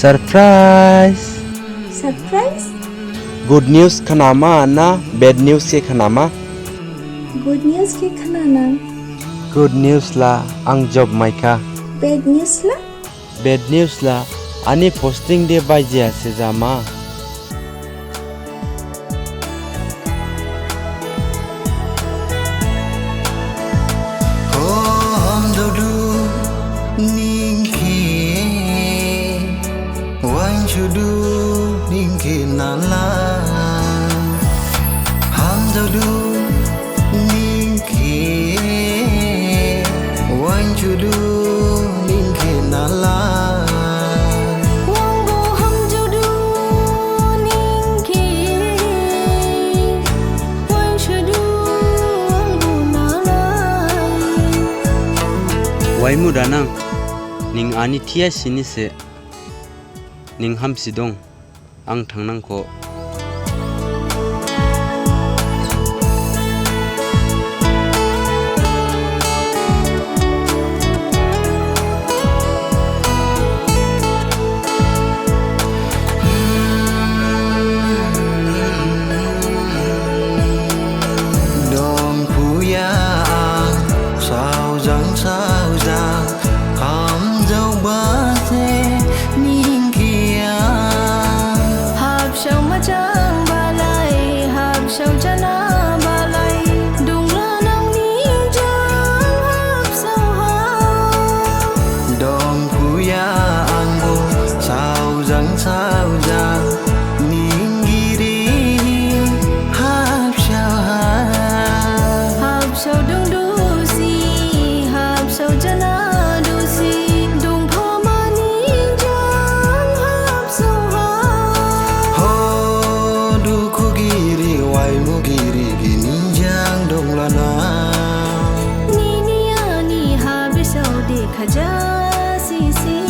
Surprise! Surprise? Good news kanama na bad news ke kanama? Good news ke kanana? Good news la ang job maika. Bad news la? Bad news la ani posting de baijia se jama. Hamjaodu ningki wanchudu ningki nala. Hamjaodu ningki wanchudu ningki nala. Waimu danang ning ani thia sini se ning ham sidong ang thangnang ko Hojai